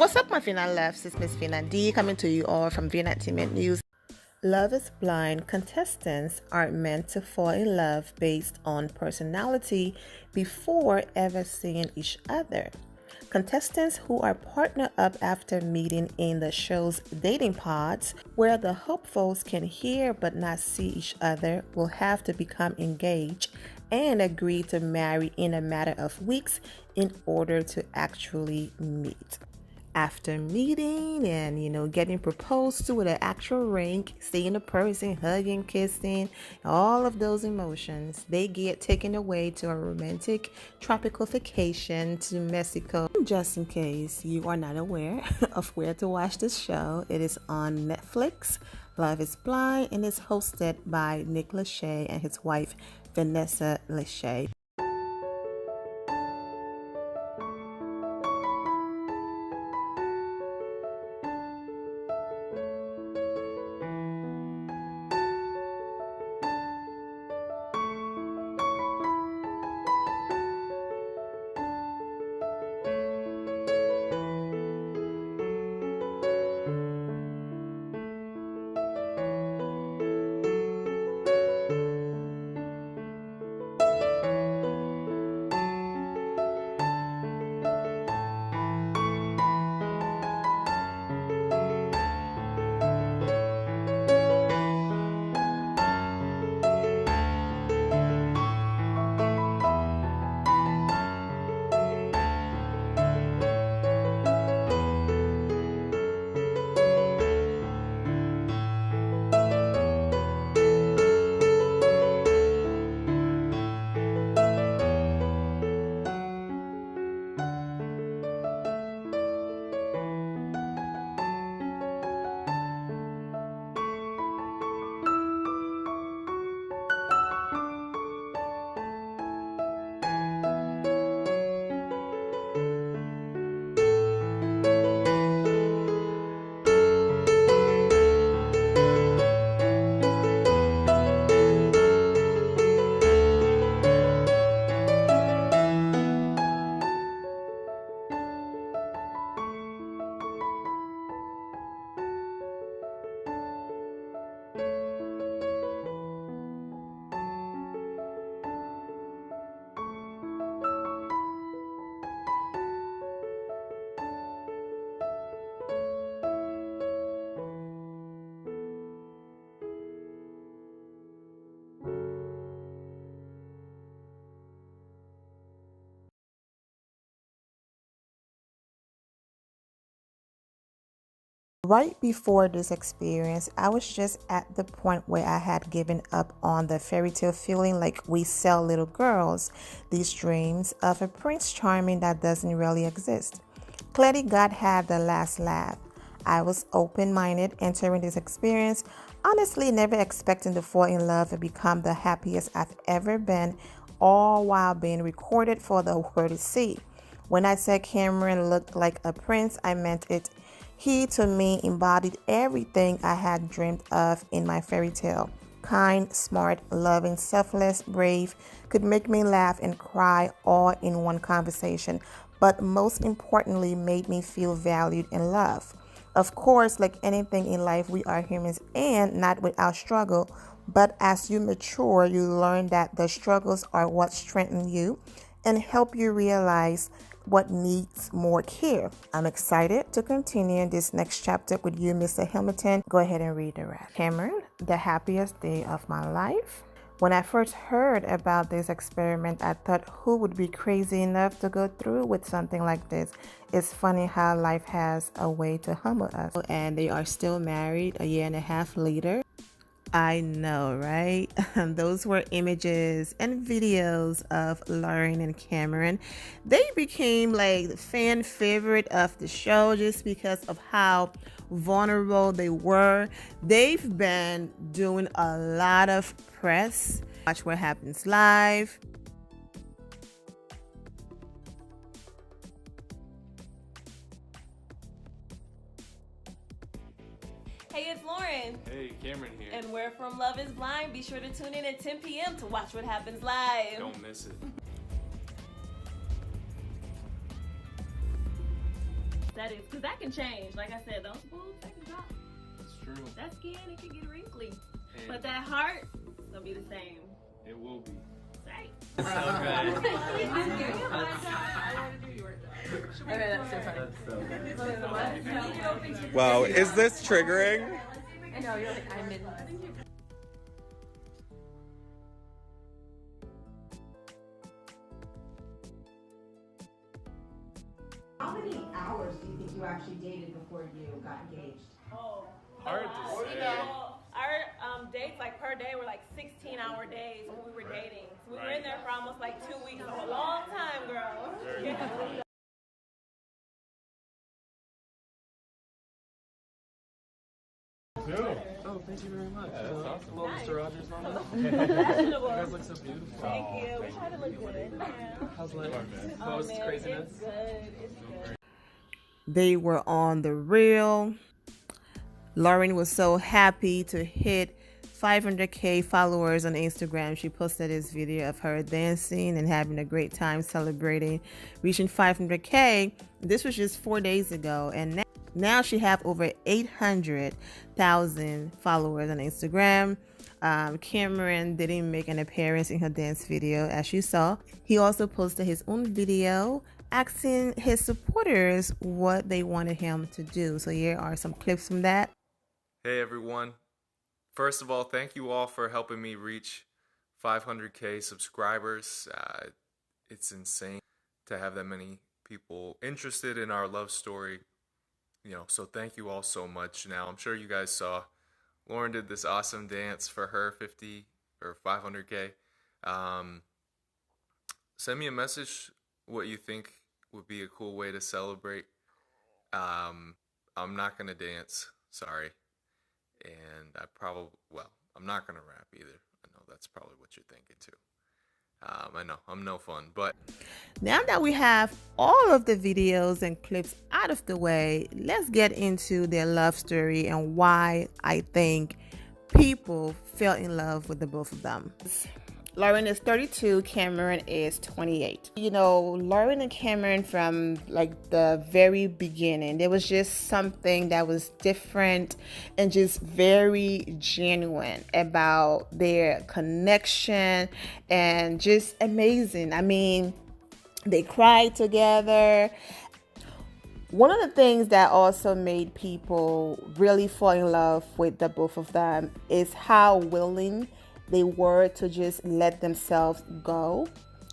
What's up, my Finland loves? It's Miss Finland D coming to you all from Vienna Entertainment News. Love is Blind contestants are meant to fall in love based on personality before ever seeing each other. Contestants who are partnered up after meeting in the show's dating pods, where the hopefuls can hear but not see each other, will have to become engaged and agree to marry in a matter of weeks in order to actually meet. After meeting and getting proposed to with an actual ring, seeing the person, hugging, kissing, all of those emotions, they get taken away to a romantic tropical vacation to Mexico. Just in case you are not aware of where to watch this show, it is on Netflix. Love is Blind, and is hosted by Nick Lachey and his wife Vanessa Lachey. Right before this experience, I was just at the point where I had given up on the fairy tale feeling like we sell little girls these dreams of a prince charming that doesn't really exist. Clearly, God had the last laugh. I was open-minded entering this experience, honestly never expecting to fall in love and become the happiest I've ever been, all while being recorded for the world to see. When I said Cameron looked like a prince, I meant it. He, to me, embodied everything I had dreamed of in my fairy tale. Kind, smart, loving, selfless, brave, could make me laugh and cry all in one conversation, but most importantly, made me feel valued and loved. Of course, like anything in life, we are humans and not without struggle, but as you mature, you learn that the struggles are what strengthen you and help you realize what needs more care. I'm excited to continue this next chapter with you, Mr. Hamilton. Go ahead and read the rest. Cameron, the happiest day of my life. When I first heard about this experiment, I thought, who would be crazy enough to go through with something like this? It's funny how life has a way to humble us. And they are still married a year and a half later. I know, right? Those were images and videos of Lauren and Cameron. They became like the fan favorite of the show just because of how vulnerable they were. They've been doing a lot of press. Watch What Happens Live. Hey, it's Lauren. Hey, Cameron here. And we're from Love is Blind. Be sure to tune in at 10 p.m. to watch What Happens Live. Don't miss it. that is, because that can change. Like I said, those boobs, that can drop. It's true. That skin, it can get wrinkly. And but that heart, it's going to be the same. it will be. Right. So good. Wow, is this triggering? I know, you're like, I'm in. How many hours do you think you actually dated before you got engaged? Oh. Hard to say. Our dates, like per day, were like 16-hour days when we were dating. So we were in there for almost like 2 weeks. So a long time, girl. Yeah. Oh, thank you very much. Yeah, that's awesome. Hello, Nice. Mr. Rogers. Fashionable. You guys look so beautiful. Thank you. We're trying to look good. Yeah. How's life? Oh, Post man, craziness? it's good. It's good. They were on the reel. Lauren was so happy to hit 500K followers on Instagram. She posted this video of her dancing and having a great time celebrating reaching 500K. This was just 4 days ago, and now she have over 800,000 followers on Instagram. Cameron didn't make an appearance in her dance video, as you saw. He also posted his own video asking his supporters what they wanted him to do. So here are some clips from that. Hey everyone. First of all, thank you all for helping me reach 500K subscribers. It's insane to have that many people interested in our love story. So thank you all so much. Now, I'm sure you guys saw Lauren did this awesome dance for her 50 or 500K. Send me a message what you think would be a cool way to celebrate. I'm not going to dance, sorry. And I'm not going to rap either. I know that's probably what you're thinking too. I know, I'm no fun, but... Now that we have all of the videos and clips out of the way, let's get into their love story and why I think people fell in love with the both of them. Lauren is 32, Cameron is 28. Lauren and Cameron, from like the very beginning, there was just something that was different and just very genuine about their connection and just amazing. I mean, they cried together. One of the things that also made people really fall in love with the both of them is how willing they were to just let themselves go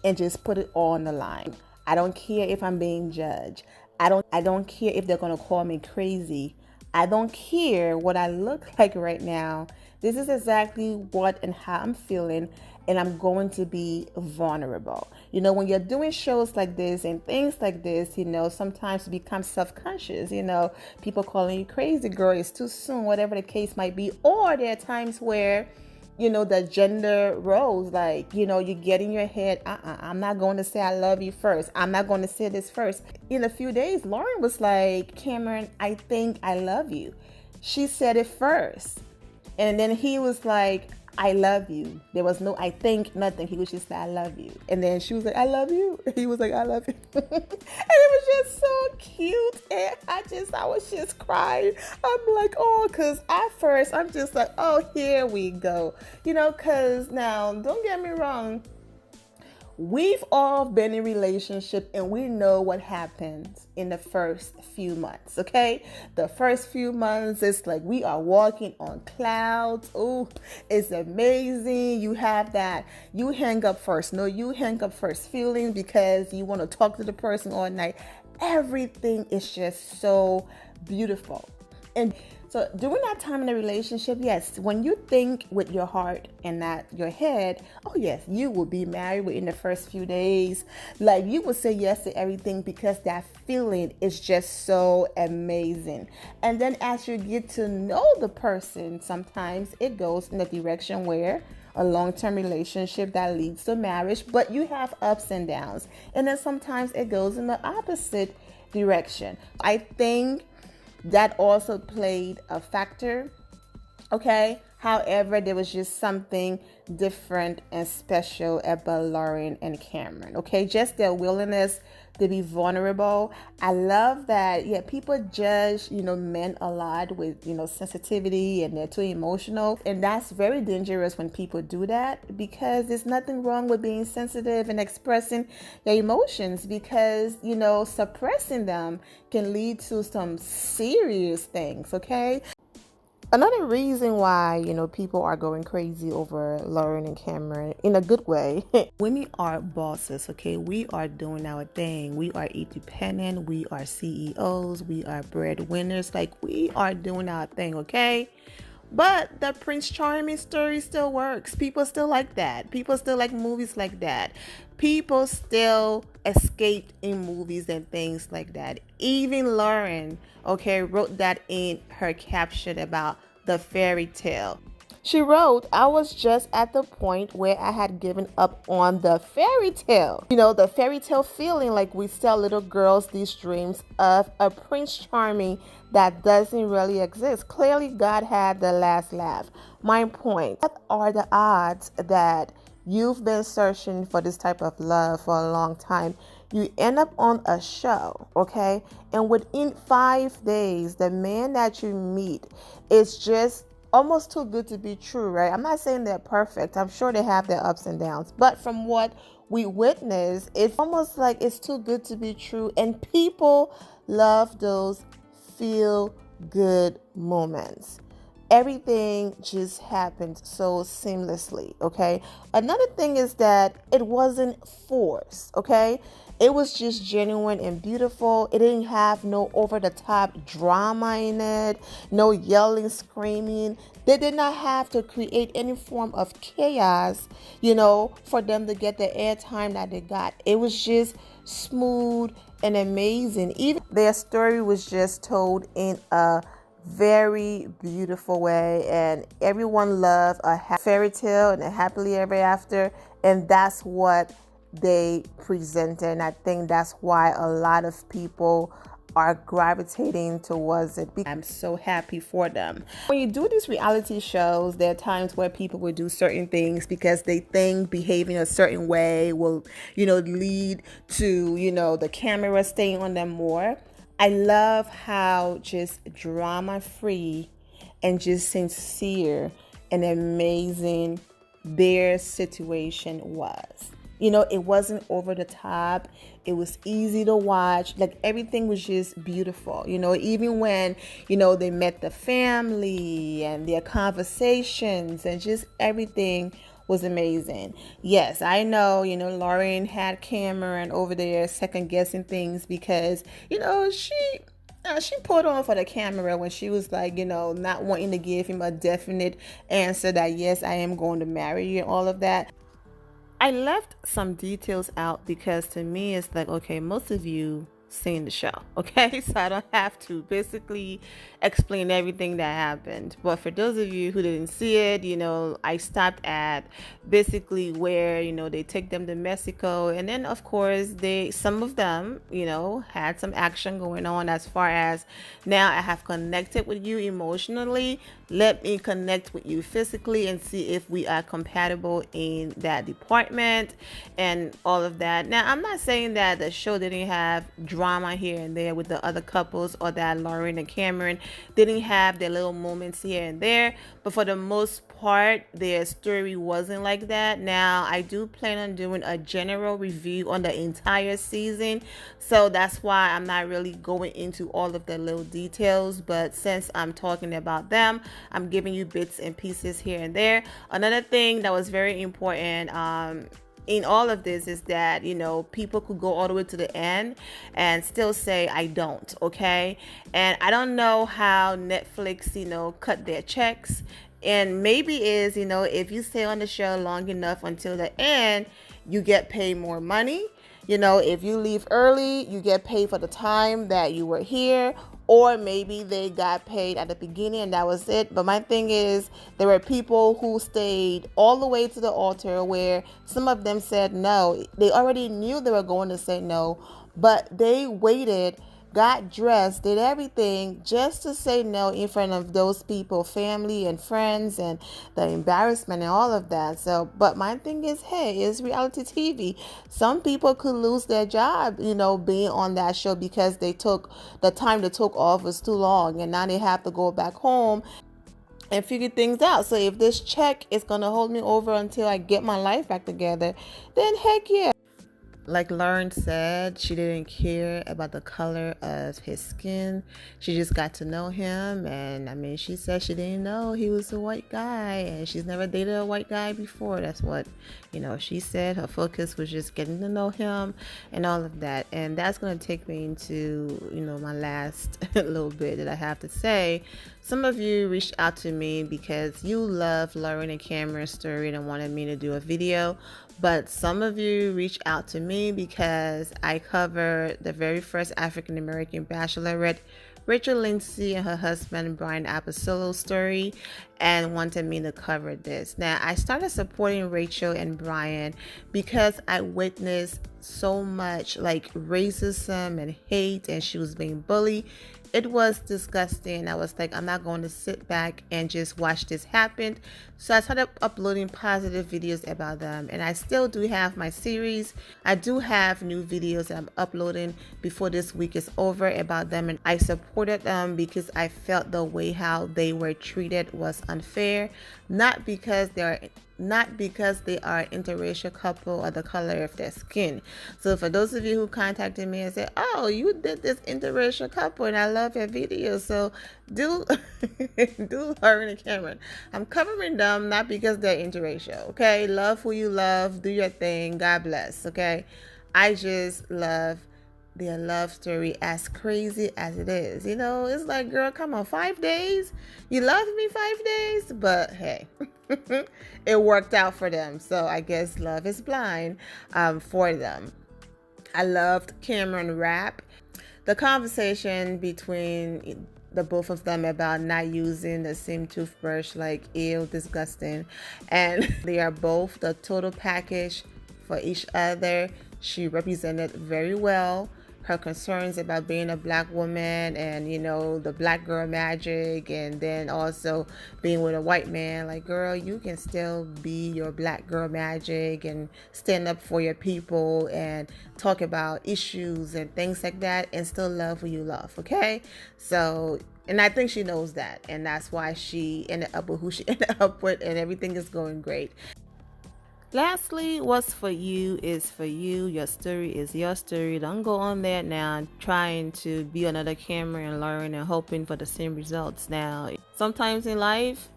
and just put it all on the line. I don't care if I'm being judged. I don't care if they're gonna call me crazy. I don't care what I look like right now. This is exactly what and how I'm feeling, and I'm going to be vulnerable. When you're doing shows like this and things like this, sometimes you become self-conscious. People calling you crazy, girl, it's too soon, whatever the case might be. Or there are times where the gender roles, like, you get in your head, I'm not going to say I love you first. I'm not going to say this first. In a few days, Lauren was like, Cameron, I think I love you. She said it first. And then he was like, I love you. There was no I think, nothing. He was just like, I love you. And then she was like, I love you. He was like, I love you. And it was just so cute. And I was just crying. I'm like, oh, because at first I'm just like, oh, here we go. Because now, don't get me wrong. We've all been in relationship and we know what happens in the first few months, okay? The first few months, it's like we are walking on clouds. Oh, it's amazing. You have that, you hang up first. No, you hang up first feeling because you want to talk to the person all night. Everything is just so beautiful. And so during that time in a relationship, yes, when you think with your heart and not your head, oh yes, you will be married within the first few days. Like, you will say yes to everything because that feeling is just so amazing. And then as you get to know the person, sometimes it goes in the direction where a long-term relationship that leads to marriage, but you have ups and downs. And then sometimes it goes in the opposite direction. I think that also played a factor, okay? However, there was just something different and special about Lauren and Cameron. Okay, just their willingness to be vulnerable. I love that. Yeah, people judge, men a lot with, sensitivity, and they're too emotional. And that's very dangerous when people do that, because there's nothing wrong with being sensitive and expressing your emotions, because, suppressing them can lead to some serious things. Okay. Another reason why, people are going crazy over Lauren and Cameron in a good way. Women are bosses, okay? We are doing our thing. We are independent. We are CEOs. We are breadwinners. Like, we are doing our thing, okay? But the Prince Charming story still works. People still like that. People still like movies like that. People still escape in movies and things like that. Even Lauren, okay, wrote that in her caption about the fairy tale. She wrote, I was just at the point where I had given up on the fairy tale. The fairy tale feeling, like we sell little girls these dreams of a Prince Charming that doesn't really exist. Clearly, God had the last laugh. My point, what are the odds that you've been searching for this type of love for a long time? You end up on a show, okay? And within 5 days, the man that you meet is just almost too good to be true, right? I'm not saying they're perfect. I'm sure they have their ups and downs. But from what we witness, it's almost like it's too good to be true. And people love those feel good moments. Everything just happened so seamlessly, okay? Another thing is that it wasn't forced, okay? It was just genuine and beautiful. It didn't have no over-the-top drama in it, no yelling, screaming. They did not have to create any form of chaos, for them to get the airtime that they got. It was just smooth and amazing. Even their story was just told in a very beautiful way, and everyone loved a fairy tale and a happily ever after, and that's what they presented. And I think that's why a lot of people are gravitating towards it. I'm so happy for them. When you do these reality shows, there are times where people will do certain things because they think behaving a certain way will, lead to, the camera staying on them more. I love how just drama free and just sincere and amazing their situation was. It wasn't over the top. It was easy to watch. Like, everything was just beautiful. Even when, they met the family and their conversations, and just everything was amazing. Yes, I know, Lauren had Cameron over there second guessing things because, she put on for the camera when she was like, not wanting to give him a definite answer that, yes, I am going to marry you and all of that. I left some details out because to me it's like, okay, most of you seen the show, okay? So I don't have to basically explain everything that happened. But for those of you who didn't see it, I stopped at basically where, they take them to Mexico. And then, of course, some of them, had some action going on as far as, now I have connected with you emotionally. Let me connect with you physically and see if we are compatible in that department and all of that. Now, I'm not saying that the show didn't have drama here and there with the other couples, or that Lauren and Cameron didn't have their little moments here and there, but for the most part, their story wasn't like that. Now, I do plan on doing a general review on the entire season, so that's why I'm not really going into all of the little details, but since I'm talking about them, I'm giving you bits and pieces here and there. Another thing that was very important in all of this is that, people could go all the way to the end and still say, I don't, okay? And I don't know how Netflix, cut their checks. And maybe is, if you stay on the show long enough until the end, you get paid more money. If you leave early, you get paid for the time that you were here. Or maybe they got paid at the beginning and that was it. But my thing is, there were people who stayed all the way to the altar where some of them said no. They already knew they were going to say no, but they waited, got dressed, did everything just to say no in front of those people, family and friends, and the embarrassment and all of that. So, but my thing is, hey, it's reality TV. Some people could lose their job, being on that show because the time they took off was too long, and now they have to go back home and figure things out. So if this check is gonna hold me over until I get my life back together, then heck yeah. Like Lauren said, she didn't care about the color of his skin. She just got to know him. And I mean, she said she didn't know he was a white guy, and she's never dated a white guy before. That's what, she said. Her focus was just getting to know him and all of that. And that's going to take me into, my last little bit that I have to say. Some of you reached out to me because you love Lauren and Cameron's story and wanted me to do a video. But some of you reached out to me because I covered the very first African American bachelorette, Rachel Lindsay, and her husband Brian Apostolo's story, and wanted me to cover this. Now, I started supporting Rachel and Brian because I witnessed so much like racism and hate, and she was being bullied. It was disgusting. I was like, I'm not going to sit back and just watch this happen. So I started uploading positive videos about them. And I still do have my series. I do have new videos that I'm uploading before this week is over about them. And I supported them because I felt the way how they were treated was unfair. Not because they are an interracial couple or the color of their skin. So for those of you who contacted me and said, oh, you did this interracial couple and I love your videos, so do Lauren and Cameron. I'm covering them not because they're interracial, okay? Love who you love, do your thing, God bless, okay? I just love their love story, as crazy as it is. It's like, girl, come on, 5 days? You loved me 5 days? But hey, it worked out for them. So I guess love is blind for them. I loved Cameron rap. The conversation between the both of them about not using the same toothbrush, like ew, disgusting. And they are both the total package for each other. She represented very well her concerns about being a black woman and, the black girl magic, and then also being with a white man. Like, girl, you can still be your black girl magic and stand up for your people and talk about issues and things like that and still love who you love, okay? So, and I think she knows that, and that's why she ended up with who she ended up with, and everything is going great. Lastly, what's for you is for you. Your story is your story. Don't go on there now trying to be another Cameron and Lauren and hoping for the same results. Now, sometimes in life,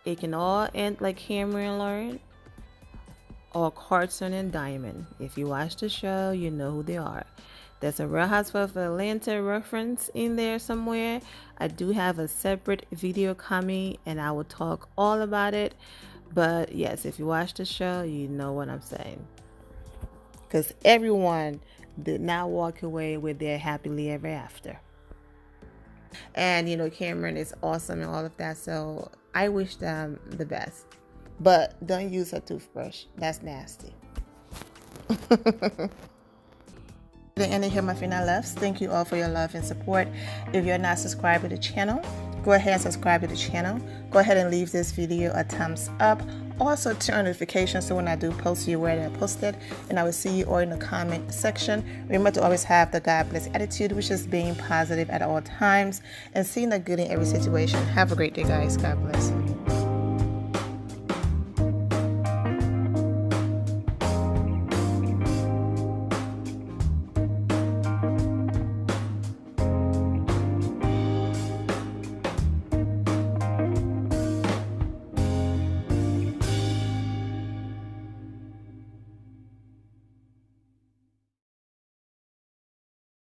it can all end like Cameron and Lauren or Carson and Diamond. If you watch the show, you know who they are. There's a Real Housewives of Atlanta reference in there somewhere. I do have a separate video coming and I will talk all about it. But yes, if you watch the show, you know what I'm saying. Because everyone did not walk away with their happily ever after. And, Cameron is awesome and all of that. So I wish them the best. But don't use a toothbrush. That's nasty. The end of here, my final loves. Thank you all for your love and support. If you're not subscribed to the channel, go ahead and subscribe to the channel. Go ahead and leave this video a thumbs up. Also turn on notifications so when I do post, you're aware that I posted. And I will see you all in the comment section. Remember to always have the God bless attitude, which is being positive at all times and seeing the good in every situation. Have a great day, guys. God bless.